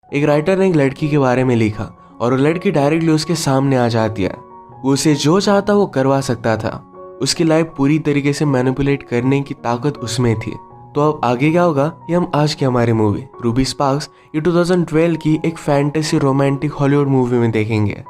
एक राइटर ने एक लड़की के बारे में लिखा और वो लड़की डायरेक्टली उसके सामने आ जाती है। वो उसे जो चाहता वो करवा सकता था। उसकी लाइफ पूरी तरीके से मैनिपुलेट करने की ताकत उसमें थी। तो अब आगे क्या होगा ये हम आज की हमारी मूवी रूबी स्पार्क्स ये 2012 की एक फैंटेसी रोमांटिक हॉलीवुड मूवी में देखेंगे।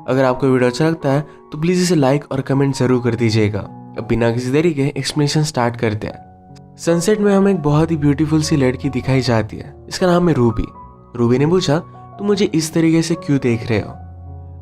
अगर आपको वीडियो अच्छा लगता है तो प्लीज इसे लाइक और कमेंट जरूर कर दीजिएगा। अब बिना किसी देरी के एक्सप्लेनेशन स्टार्ट करते हैं। सनसेट में हमें एक बहुत ही ब्यूटीफुल सी लड़की दिखाई जाती है। इसका नाम है रूबी। रूबी ने पूछा तुम मुझे इस तरीके से क्यों देख रहे हो।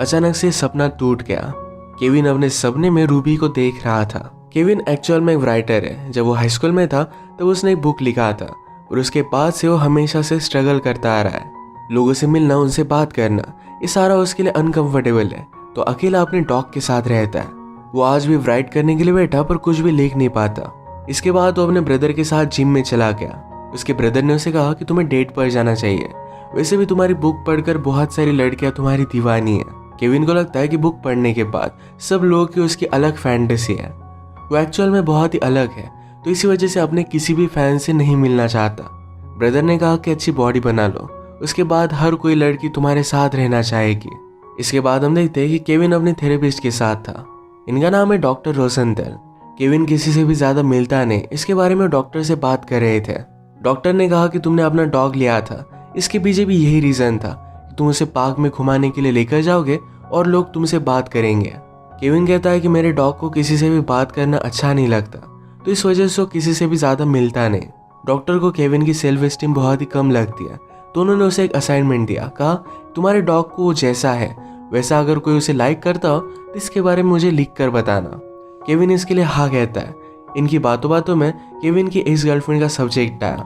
अचानक से सपना टूट गया। केविन अपने सपने में रूबी को देख रहा था। केविन एक्चुअल में एक राइटर है। जब वो हाई स्कूल में था तब उसने एक बुक लिखा था और उसके बाद से वो हमेशा से स्ट्रगल करता आ रहा है। लोगों से मिलना, उनसे बात करना, ये सारा उसके लिए अनकंफर्टेबल है। तो अकेला अपने डॉग के साथ रहता है। वो आज भी राइट करने के लिए बैठा पर कुछ भी लिख नहीं पाता। इसके बाद वो अपने ब्रदर के साथ जिम में चला गया। उसके ब्रदर ने उसे कहा कि तुम्हें डेट पर जाना चाहिए। वैसे भी तुम्हारी बुक पढ़कर बहुत सारी लड़कियां तुम्हारी दीवानी है। केविन को लगता है कि बुक पढ़ने के बाद सब लोगों की उसकी अलग फैंटेसी है। वो एक्चुअल में बहुत ही अलग है, तो इसी वजह से अपने किसी भी फैन से नहीं मिलना चाहता। ब्रदर ने कहा कि अच्छी बॉडी बना लो, उसके बाद हर कोई लड़की तुम्हारे साथ रहना चाहेगी। इसके बाद हम देखते हैं कि केविन अपने थेरेपिस्ट के साथ था। इनका नाम है डॉक्टर रोसेंथल। केविन किसी से भी ज्यादा मिलता नहीं। इसके बारे में डॉक्टर से बात कर रहे थे। डॉक्टर ने कहा कि तुमने अपना डॉग लिया था, इसके पीछे भी यही रीजन था कि तुम उसे पार्क में घुमाने के लिए लेकर जाओगे और लोग तुमसे बात करेंगे। केविन कहता है कि मेरे डॉग को किसी से भी बात करना अच्छा नहीं लगता, तो इस वजह से वो किसी से भी ज्यादा मिलता नहीं। डॉक्टर को केविन की सेल्फ एस्टीम बहुत ही कम लगती है, तो उन्होंने उसे एक असाइनमेंट दिया। कहा तुम्हारे डॉग को वो जैसा है वैसा अगर कोई उसे लाइक करता हो तो इसके बारे में मुझे लिख कर बताना। केविन इसके लिए हाँ कहता है। इनकी बातों बातों में केविन की एक्स गर्लफ्रेंड का सब्जेक्ट आया।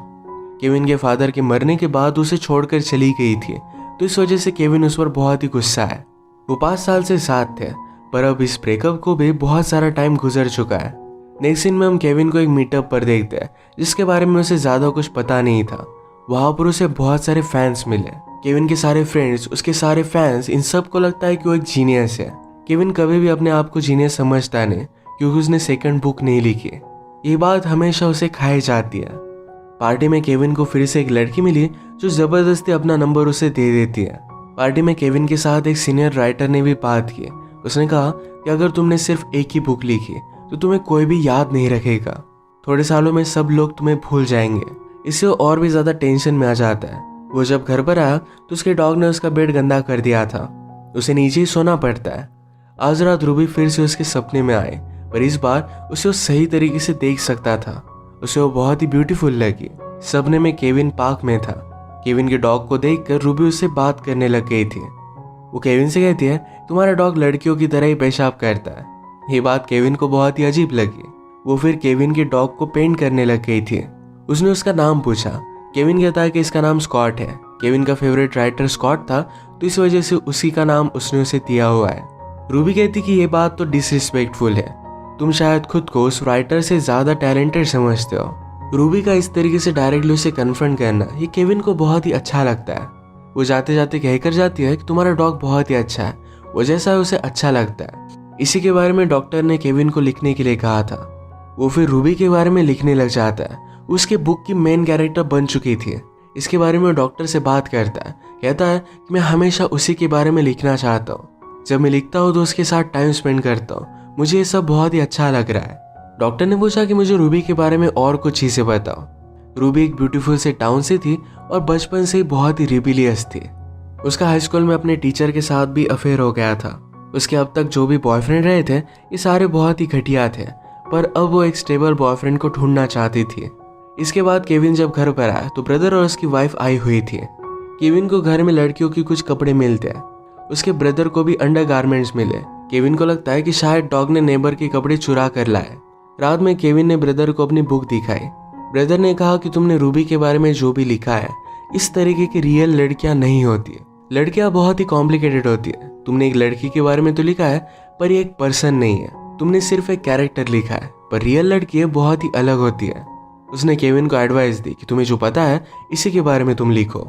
केविन के फादर के मरने के बाद उसे छोड़कर चली गई थी, तो इस वजह से केविन उस पर बहुत ही गुस्सा है। वो 5 साल से साथ थे, पर अब इस ब्रेकअप को भी बहुत सारा टाइम गुजर चुका है। नेक्स्ट सीन में हम केविन को एक मीटअप पर देखते हैं जिसके बारे में उसे ज्यादा कुछ पता नहीं था। वहां पर उसे बहुत सारे फैंस मिले। केविन के सारे फ्रेंड्स, उसके सारे फैंस, इन सब को लगता है कि वो एक जीनियस है। केविन कभी भी अपने आप को जीनियस समझता नहीं क्योंकि उसने सेकंड बुक नहीं लिखी। ये बात हमेशा उसे खाई जाती है। पार्टी में केविन को फिर से एक लड़की मिली जो जबरदस्ती अपना नंबर उसे दे देती है। पार्टी में केविन के साथ एक सीनियर राइटर ने भी बात की। उसने कहा कि अगर तुमने सिर्फ एक ही बुक लिखी तो तुम्हें कोई भी याद नहीं रखेगा। थोड़े सालों में सब लोग तुम्हें भूल जाएंगे। इससे वो और भी ज्यादा टेंशन में आ जाता है। वो जब घर पर आया तो उसके डॉग ने उसका बेड गंदा कर दिया था। उसे नीचे ही सोना पड़ता है। आज रात रूबी फिर से उसके सपने में आए, पर इस बार उसे वो सही तरीके से देख सकता था। उसे वो बहुत ही ब्यूटीफुल लगी। सपने में केविन पार्क में था। केविन के डॉग को देखकर रूबी उससे बात करने लग गई थी। वो केविन से कहती है तुम्हारा डॉग लड़कियों की तरह ही पेशाब करता है। ये बात केविन को बहुत ही अजीब लगी। वो फिर केविन के डॉग को पेंट करने लग गई थी। उसने उसका नाम पूछा। केविन कहता है कि इसका नाम स्कॉट है। केविन का फेवरेट राइटर स्कॉट था, तो इस वजह से उसी का नाम उसने उसे दिया हुआ है। रूबी कहती कि ये बात तो डिसरिस्पेक्टफुल है। तुम शायद खुद को उस राइटर से ज्यादा टैलेंटेड समझते हो। रूबी का इस तरीके से डायरेक्टली उसे कन्फ्रंट करना ये केविन को बहुत ही अच्छा लगता है। वो जाते जाते कहकर जाती है कि तुम्हारा डॉग बहुत ही अच्छा है, वो जैसा है उसे अच्छा लगता है। इसी के बारे में डॉक्टर ने केविन को लिखने के लिए कहा था। वो फिर रूबी के बारे में लिखने लग जाता है। उसके बुक की मेन कैरेक्टर बन चुकी थी। इसके बारे में डॉक्टर से बात करता है। कहता है कि मैं हमेशा उसी के बारे में लिखना चाहता हूँ। जब मैं लिखता हूँ तो उसके साथ टाइम स्पेंड करता हूँ। मुझे ये सब बहुत ही अच्छा लग रहा है। डॉक्टर ने पूछा कि मुझे रूबी के बारे में और कुछ चीजें बताओ। रूबी एक ब्यूटीफुल से टाउन से थी और बचपन से ही बहुत ही रिबिलियस थी। उसका हाई स्कूल में अपने टीचर के साथ भी अफेयर हो गया था। उसके अब तक जो भी बॉयफ्रेंड रहे थे ये सारे बहुत ही घटिया थे, पर अब वो एक स्टेबल बॉयफ्रेंड को ढूंढना चाहती थी। इसके बाद केविन जब घर पर आया तो ब्रदर और उसकी वाइफ आई हुई थी। केविन को घर में लड़कियों की कुछ कपड़े मिलते हैं। उसके ब्रदर को भी अंडरगारमेंट्स मिले। केविन को लगता है कि शायद डॉग ने नेबर के कपड़े चुरा कर लाए। रात में केविन ने ब्रदर को अपनी बुक दिखाई। ब्रदर ने कहा कि तुमने रूबी के बारे में जो भी लिखा है इस तरीके की रियल लड़कियां नहीं होती। लड़कियां बहुत ही कॉम्प्लिकेटेड होती है। तुमने एक लड़की के बारे में तो लिखा है पर ये एक पर्सन नहीं है। तुमने सिर्फ एक कैरेक्टर लिखा है, पर रियल लड़की बहुत ही अलग होती है। उसने केविन को एडवाइस दी कि तुम्हें जो पता है इसी के बारे में तुम लिखो।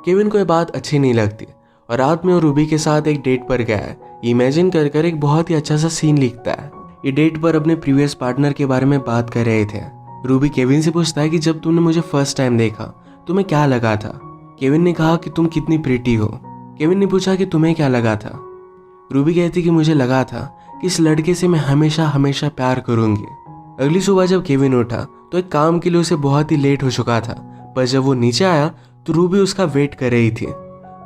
केविन को ये बात अच्छी नहीं लगती और रात में वो रूबी के साथ एक डेट पर गया है। इमेजिन कर कर एक बहुत ही अच्छा सा सीन लिखता है। ये डेट पर अपने प्रीवियस पार्टनर के बारे में बात कर रहे थे। रूबी केविन से पूछता है कि जब तुमने मुझे फर्स्ट टाइम देखा तुम्हें क्या लगा था। केविन ने कहा कि तुम कितनी प्रिटी हो। केविन ने पूछा कि तुम्हें क्या लगा था। रूबी कहती कि मुझे लगा था कि इस लड़के से मैं हमेशा हमेशा प्यार करूंगी। अगली सुबह जब केविन उठा तो एक काम के लिए उसे बहुत ही लेट हो चुका था, पर जब वो नीचे आया तो रूबी उसका वेट कर रही थी।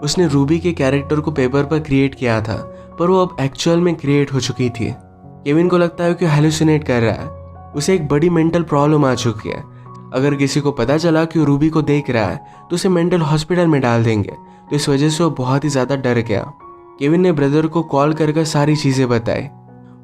उसने रूबी के कैरेक्टर को पेपर पर क्रिएट किया था, पर वो अब एक्चुअल में क्रिएट हो चुकी थी। केविन को लगता है कि हेलुसिनेट कर रहा है। उसे एक बड़ी मेंटल प्रॉब्लम आ चुकी है। अगर किसी को पता चला कि वो रूबी को देख रहा है तो उसे मेंटल हॉस्पिटल में डाल देंगे, तो इस वजह से वो बहुत ही ज़्यादा डर गया। केविन ने ब्रदर को कॉल कर सारी चीज़ें बताई।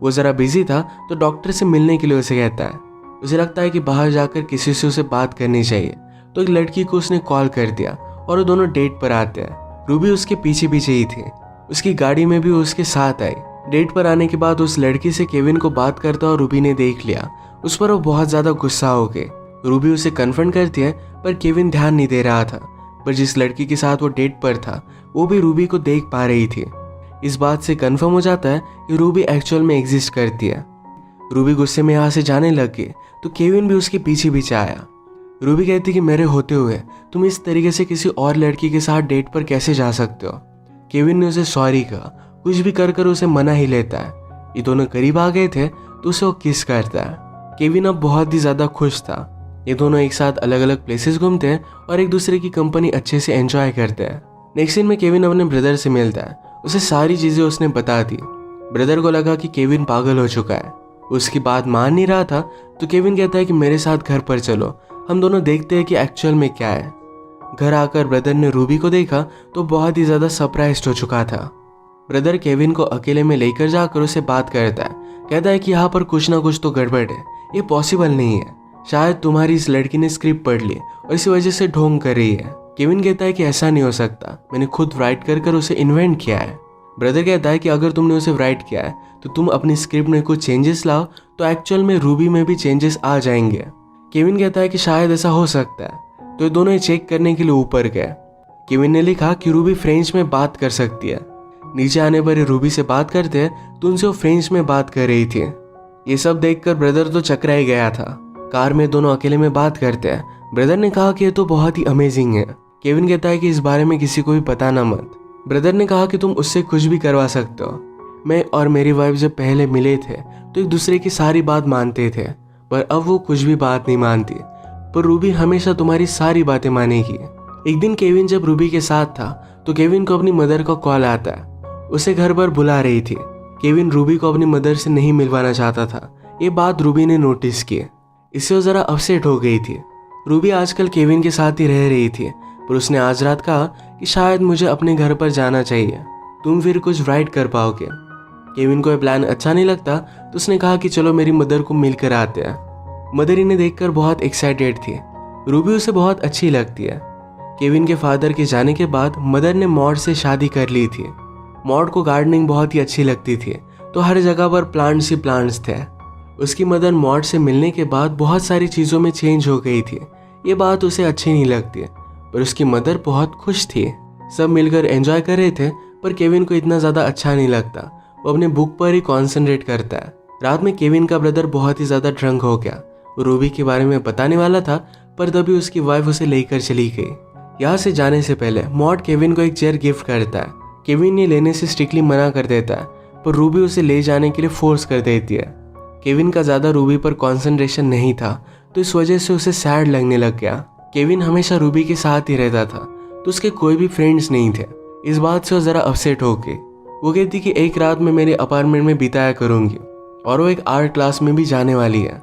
वो ज़रा बिजी था तो डॉक्टर से मिलने के लिए उसे कहता है। उसे लगता है कि बाहर जाकर किसी से उसे बात करनी चाहिए, तो एक लड़की को उसने कॉल कर दिया और वो दोनों डेट पर आते हैं। रूबी उसके पीछे पीछे ही थी। उसकी गाड़ी में भी वो उसके साथ आई। डेट पर आने के बाद उस लड़की से केविन को बात करता और रूबी ने देख लिया। उस पर वो बहुत ज़्यादा गुस्सा हो गई। रूबी उसे कन्फ्रंट करती है, पर केविन ध्यान नहीं दे रहा था। पर जिस लड़की के साथ वो डेट पर था वो भी रूबी को देख पा रही थी। इस बात से कंफर्म हो जाता है कि रूबी एक्चुअल में एग्जिस्ट करती है। रूबी गुस्से में यहाँ से जाने लग गई तो केविन भी उसके पीछे पीछे आया। रूबी कहती कि मेरे होते हुए तुम इस तरीके से किसी और लड़की के साथ डेट पर कैसे जा सकते हो। केविन ने उसे सॉरी कहा, कुछ भी कर उसे मना ही लेता है। ये दोनों करीब आ गए थे तो उसे वो किस करता है। केविन अब बहुत ही ज़्यादा खुश था। ये दोनों एक साथ अलग अलग प्लेसेस घूमते हैं और एक दूसरे की कंपनी अच्छे से एंजॉय करते हैं। नेक्स्ट सीन में केविन अपने ब्रदर से मिलता है। उसे सारी चीज़ें उसने बता दी। ब्रदर को लगा कि केविन पागल हो चुका है, उसकी बात मान नहीं रहा था, तो केविन कहता है कि मेरे साथ घर पर चलो, हम दोनों देखते हैं कि एक्चुअल में क्या है। घर आकर ब्रदर ने रूबी को देखा तो बहुत ही ज़्यादा सरप्राइज्ड हो चुका था। ब्रदर केविन को अकेले में लेकर जाकर उसे बात करता है। कहता है कि यहाँ पर कुछ ना कुछ तो गड़बड़ है, ये पॉसिबल नहीं है। शायद तुम्हारी इस लड़की ने स्क्रिप्ट पढ़ ली और इसी वजह से ढोंग कर रही है। केविन कहता है कि ऐसा नहीं हो सकता, मैंने खुद राइट कर उसे इन्वेंट किया है। ब्रदर कहता है कि अगर तुमने उसे राइट किया है तो तुम अपनी स्क्रिप्ट में कुछ चेंजेस लाओ, तो एक्चुअल में रूबी में भी चेंजेस आ जाएंगे। केविन कहता है कि शायद ऐसा हो सकता है, तो ये दोनों ही चेक करने के लिए ऊपर गए। केविन ने लिखा कि रूबी फ्रेंच में बात कर सकती है। नीचे आने पर रूबी से बात करते हैं तो उनसे वो फ्रेंच में बात कर रही थी। ये सब देखकर ब्रदर तो चकरा ही गया था। कार में दोनों अकेले में बात करते हैं। ब्रदर ने कहा कि ये तो बहुत ही अमेजिंग है। केविन कहता है कि इस बारे में किसी को भी बताना मत। ब्रदर ने कहा कि तुम उससे कुछ भी करवा सकते हो। मैं और मेरी वाइफ जब पहले मिले थे तो एक दूसरे की सारी बात मानते थे, पर अब वो कुछ भी बात नहीं मानती। पर रूबी हमेशा तुम्हारी सारी बातें मानेगी। एक दिन केविन जब रूबी के साथ था तो केविन को अपनी मदर का कॉल आता है। उसे घर पर बुला रही थी। केविन रूबी को अपनी मदर से नहीं मिलवाना चाहता था। ये बात रूबी ने नोटिस की। इससे वो ज़रा अपसेट हो गई थी। रूबी आजकल केविन के साथ ही रह रही थी, पर उसने आज रात कहा कि शायद मुझे अपने घर पर जाना चाहिए, तुम फिर कुछ राइट कर पाओगे। केविन को यह प्लान अच्छा नहीं लगता तो उसने कहा कि चलो मेरी मदर को मिलकर आते हैं। मदर इन्हें देखकर बहुत एक्साइटेड थी। रूबी उसे बहुत अच्छी लगती है। केविन के फादर के जाने के बाद मदर ने मॉड से शादी कर ली थी। मॉड को गार्डनिंग बहुत ही अच्छी लगती थी, तो हर जगह पर प्लांट्स ही प्लांट्स थे। उसकी मदर मॉड से मिलने के बाद बहुत सारी चीज़ों में चेंज हो गई थी। ये बात उसे अच्छी नहीं लगती, पर उसकी मदर बहुत खुश थी। सब मिलकर एंजॉय कर रहे थे, पर केविन को इतना ज़्यादा अच्छा नहीं लगता। वो अपने बुक पर ही कॉन्सेंट्रेट करता है। रात में केविन का ब्रदर बहुत ही ज़्यादा ड्रंक हो गया। वो रूबी के बारे में बताने वाला था, पर तभी उसकी वाइफ उसे लेकर चली गई। यहाँ से जाने से पहले मॉड केविन को एक चेयर गिफ्ट करता है। केविन ये लेने से स्ट्रिक्टली मना कर देता है, पर रूबी उसे ले जाने के लिए फोर्स कर देती है। केविन का ज़्यादा रूबी पर कंसंट्रेशन नहीं था, तो इस वजह से उसे सैड लगने लग गया। केविन हमेशा रूबी के साथ ही रहता था, तो उसके कोई भी फ्रेंड्स नहीं थे। इस बात से वो ज़रा अपसेट हो गई। वो कहती कि एक रात मैं मेरे अपार्टमेंट में बिताया करूँगी, और वो एक आर्ट क्लास में भी जाने वाली है।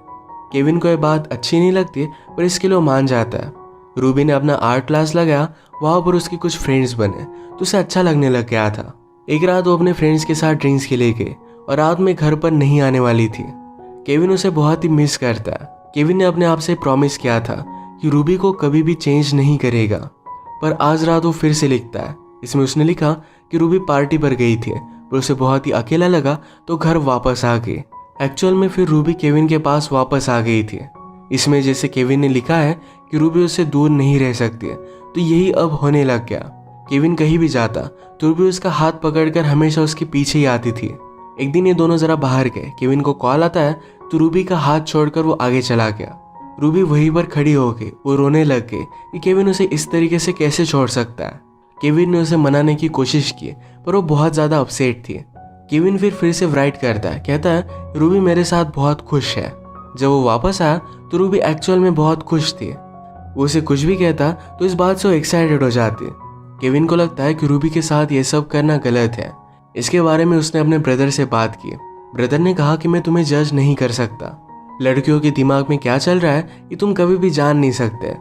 केविन को यह बात अच्छी नहीं लगती, पर इसके लिए वो मान जाता है। रूबी ने अपना आर्ट क्लास लगाया, वहाँ पर उसके कुछ फ्रेंड्स बने, तो उसे अच्छा लगने लग गया था। एक रात वो अपने फ्रेंड्स के साथ ड्रिंक्स के लिए गई और रात में घर पर नहीं आने वाली थी। केविन उसे बहुत ही मिस करता है। केविन ने अपने आप से प्रॉमिस किया था कि रूबी को कभी भी चेंज नहीं करेगा, पर आज रात वो फिर से लिखता है। इसमें उसने लिखा कि रूबी पार्टी पर गई थी, पर उसे बहुत ही अकेला लगा तो घर वापस आ गई। एक्चुअल में फिर रूबी केविन के पास वापस आ गई थी। इसमें जैसे केविन ने लिखा है कि रूबी उससे दूर नहीं रह सकती, तो यही अब होने लग गया। केविन कहीं भी जाता तो रूबी उसका हाथ पकड़कर हमेशा उसके पीछे ही आती थी। एक दिन ये दोनों जरा बाहर गए। केविन को कॉल आता है तो रूबी का हाथ छोड़कर वो आगे चला गया। रूबी वहीं पर खड़ी हो गई। वो रोने लग गई कि केविन उसे इस तरीके से कैसे छोड़ सकता है। केविन ने उसे मनाने की कोशिश की पर वो बहुत ज़्यादा अपसेट थी। केविन फिर से राइट करता है, कहता है रूबी मेरे साथ बहुत खुश है। जब वो वापस आया तो रूबी एक्चुअल में बहुत खुश थी। वो उसे कुछ भी कहता तो इस बात से वो एक्साइटेड हो जाती। केविन को लगता है कि रूबी के साथ ये सब करना गलत है। इसके बारे में उसने अपने ब्रदर से बात की। ब्रदर ने कहा कि मैं तुम्हें जज नहीं कर सकता, लड़कियों के दिमाग में क्या चल रहा है ये तुम कभी भी जान नहीं सकते।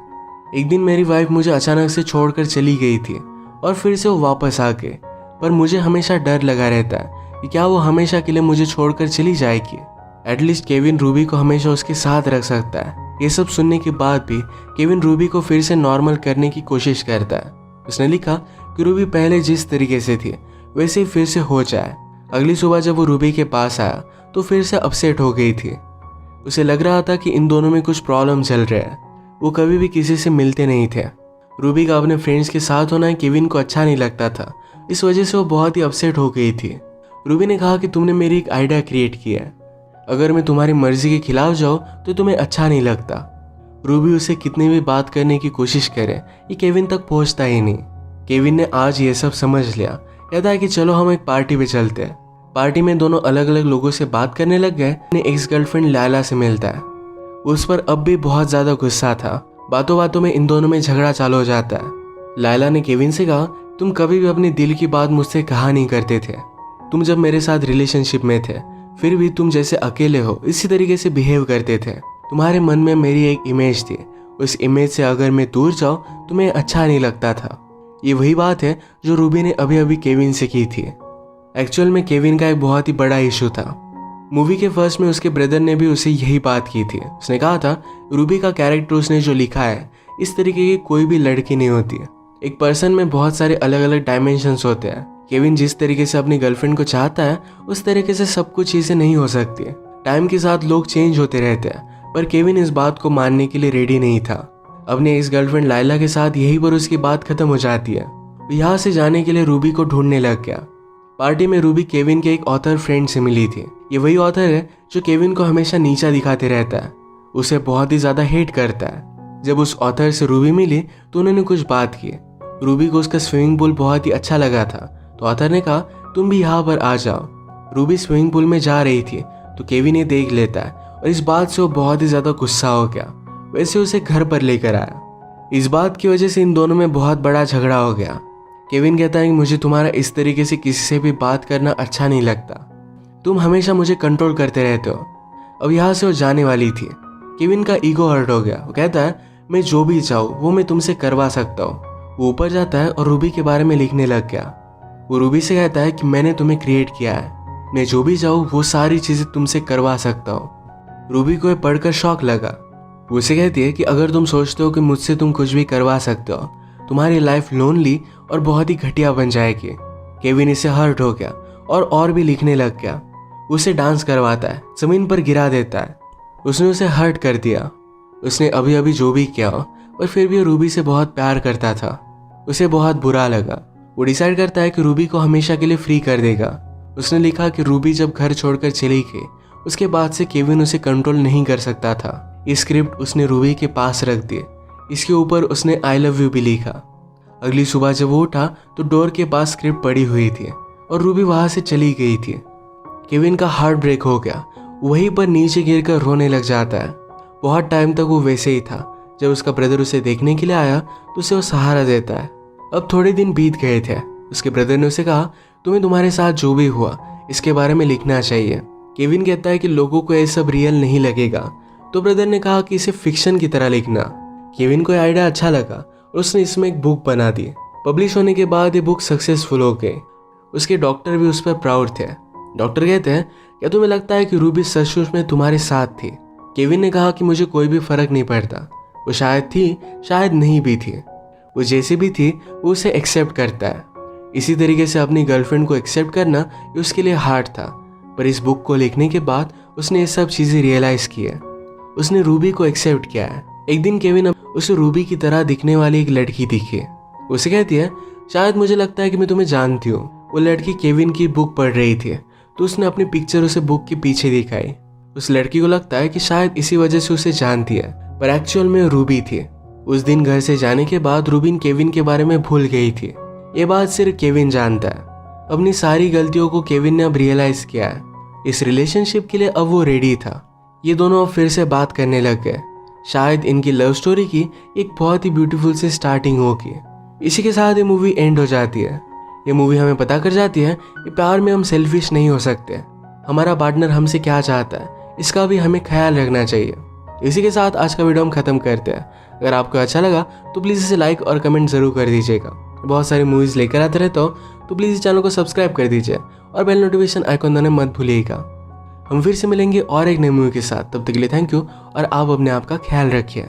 एक दिन मेरी वाइफ मुझे अचानक से छोड़कर चली गई थी और फिर से वो वापस आ गए, पर मुझे हमेशा डर लगा रहता है कि क्या वो हमेशा के लिए मुझे छोड़कर चली जाएगी। एटलीस्ट केविन रूबी को हमेशा उसके साथ रख सकता है। ये सब सुनने के बाद भी केविन रूबी को फिर से नॉर्मल करने की कोशिश करता है। उसने लिखा कि रूबी पहले जिस तरीके से थी वैसे ही फिर से हो जाए। अगली सुबह जब वो रूबी के पास आया तो फिर से अपसेट हो गई थी। उसे लग रहा था कि इन दोनों में कुछ प्रॉब्लम चल रहा है। वो कभी भी किसी से मिलते नहीं थे। रूबी का अपने फ्रेंड्स के साथ होना केविन को अच्छा नहीं लगता था, इस वजह से वो बहुत ही अपसेट हो गई थी। रूबी ने कहा कि तुमने मेरी एक आइडिया क्रिएट किया है, अगर मैं तुम्हारी मर्जी के खिलाफ जाऊँ तो तुम्हें अच्छा नहीं लगता। रूबी उसे कितनी भी बात करने की कोशिश करे ये केविन तक पहुंचता ही नहीं। केविन ने आज ये सब समझ लिया। कहता है कि चलो हम एक पार्टी पे चलते हैं। पार्टी में दोनों अलग अलग लोगों से बात करने लग गए। अपने एक्स गर्लफ्रेंड लैला से मिलता है। उस पर अब भी बहुत ज्यादा गुस्सा था। बातों बातों में इन दोनों में झगड़ा चालू हो जाता है। लैला ने केविन से कहा तुम कभी भी अपने दिल की बात मुझसे कहा नहीं करते थे। तुम जब मेरे साथ रिलेशनशिप में थे फिर भी तुम जैसे अकेले हो इसी तरीके से बिहेव करते थे। तुम्हारे मन में मेरी एक इमेज थी, उस इमेज से अगर मैं दूर जाऊँ तुम्हें अच्छा नहीं लगता था। ये वही बात है जो रूबी ने अभी अभी केविन से की थी। एक्चुअल में केविन का एक बहुत ही बड़ा इशू था। मूवी के फर्स्ट में उसके ब्रदर ने भी उसे यही बात की थी। उसने कहा था रूबी का कैरेक्टर उसने जो लिखा है इस तरीके की कोई भी लड़की नहीं होती। एक पर्सन में बहुत सारे अलग अलग डायमेंशंस होते हैं। केविन जिस तरीके से अपनी गर्लफ्रेंड को चाहता है उस तरीके से सब कुछ चीजें नहीं हो सकती। टाइम के साथ लोग चेंज होते रहते हैं, पर केविन इस बात को मानने के लिए रेडी नहीं था। अपने एक्स गर्लफ्रेंड लाइला के साथ यही पर उसकी बात खत्म हो जाती है। यहाँ से जाने के लिए रूबी को ढूंढने लग गया। पार्टी में रूबी केविन के एक ऑथर फ्रेंड से मिली थी। ये वही ऑथर है जो केविन को हमेशा नीचा दिखाते रहता है, उसे बहुत ही ज्यादा हेट करता है। जब उस ऑथर से रूबी मिली तो उन्होंने कुछ बात की। रूबी को उसका स्विमिंग पूल बहुत ही अच्छा लगा था, तो ऑथर ने कहा तुम भी यहाँ पर आ जाओ। रूबी स्विमिंग पूल में जा रही थी तो केविन ये देख लेता है और इस बात से वो बहुत ही ज्यादा गुस्सा हो गया। वैसे उसे घर पर लेकर आया। इस बात की वजह से इन दोनों में बहुत बड़ा झगड़ा हो गया। केविन कहता है कि मुझे तुम्हारा इस तरीके से किसी से भी बात करना अच्छा नहीं लगता, तुम हमेशा मुझे कंट्रोल करते रहते हो। अब यहाँ से वो जाने वाली थी। केविन का ईगो हर्ट हो गया। वो कहता है मैं जो भी चाहूँ वो मैं तुमसे करवा सकता हूँ। वो ऊपर जाता है और रूबी के बारे में लिखने लग गया। वो रूबी से कहता है कि मैंने तुम्हें क्रिएट किया है, मैं जो भी चाहूँ वो सारी चीजें तुमसे करवा सकता हूँ। रूबी को ये पढ़कर शौक लगा। वो उसे कहती है कि अगर तुम सोचते हो कि मुझसे तुम कुछ भी करवा सकते हो तुम्हारी लाइफ लोनली और बहुत ही घटिया बन जाएगी। केविन इससे हर्ट हो गया और भी लिखने लग गया। उसे डांस करवाता है, जमीन पर गिरा देता है। उसने उसे हर्ट कर दिया। उसने अभी अभी जो भी किया पर फिर भी रूबी से बहुत प्यार करता था। उसे बहुत बुरा लगा। वो डिसाइड करता है कि रूबी को हमेशा के लिए फ्री कर देगा। उसने लिखा कि रूबी जब घर छोड़कर चली गई उसके बाद से केविन उसे कंट्रोल नहीं कर सकता था। ये स्क्रिप्ट उसने रूबी के पास रख दी। इसके ऊपर उसने आई लव यू भी लिखा। अगली सुबह जब वो उठा तो डोर के पास स्क्रिप्ट पड़ी हुई थी और रूबी वहां से चली गई थी। केविन का हार्ट ब्रेक हो गया। वहीं पर नीचे गिरकर रोने लग जाता है। बहुत टाइम तक वो वैसे ही था। जब उसका ब्रदर उसे देखने के लिए आया तो उसे वो सहारा देता है। अब थोड़े दिन बीत गए थे। उसके ब्रदर ने उसे कहा तुम्हें तुम्हारे साथ जो भी हुआ इसके बारे में लिखना चाहिए। केविन कहता है कि लोगों को ये सब रियल नहीं लगेगा, तो ब्रदर ने कहा कि इसे फिक्शन की तरह लिखना। केविन को आइडिया अच्छा लगा और उसने इसमें एक बुक बना दी। पब्लिश होने के बाद ये बुक सक्सेसफुल हो गई। उसके डॉक्टर भी उस पर प्राउड थे। डॉक्टर कहते हैं क्या तुम्हें लगता है कि रूबी सचमुच में तुम्हारे साथ थी? केविन ने कहा कि मुझे कोई भी फर्क नहीं पड़ता, वो शायद थी शायद नहीं भी थी, वो जैसी भी थी वो उसे एक्सेप्ट करता है। इसी तरीके से अपनी गर्लफ्रेंड को एक्सेप्ट करना ये उसके लिए हार्ड था, पर इस बुक को लिखने के बाद उसने ये सब चीजें रियलाइज की है। उसने रूबी को एक्सेप्ट किया है। एक दिन केविन उसे रूबी की तरह दिखने वाली एक लड़की दिखी। उसे कहती है शायद मुझे लगता है कि मैं तुम्हें जानती हूँ। वो लड़की केविन की बुक पढ़ रही थी तो उसने अपनी पिक्चर उसे बुक के पीछे दिखाई। उस लड़की को लगता है कि शायद इसी वजह से उसे जानती है, पर एक्चुअल में रूबी थी। उस दिन घर से जाने के बाद रूबिन केविन के बारे में भूल गई थी। ये बात सिर्फ केविन जानता है। अपनी सारी गलतियों को केविन ने अब रियलाइज किया है। इस रिलेशनशिप के लिए अब वो रेडी था। ये दोनों अब फिर से बात करने लग गए। शायद इनकी लव स्टोरी की एक बहुत ही ब्यूटीफुल सी स्टार्टिंग होगी। इसी के साथ ये मूवी एंड हो जाती है। ये मूवी हमें पता कर जाती है कि प्यार में हम सेल्फिश नहीं हो सकते। हमारा पार्टनर हमसे क्या चाहता है इसका भी हमें ख्याल रखना चाहिए। इसी के साथ आज का वीडियो हम खत्म करते हैं। अगर आपको अच्छा लगा तो प्लीज़ इसे लाइक और कमेंट ज़रूर कर दीजिएगा। बहुत सारी मूवीज़ लेकर आते रहता हूँ तो प्लीज़ इस चैनल को सब्सक्राइब कर दीजिए और बेल नोटिफिकेशन आइकॉन दबाना मत भूलिएगा। हम फिर से मिलेंगे और एक नई मूवी के साथ। तब तक के लिए थैंक यू और आप अपने आप का ख्याल रखिए।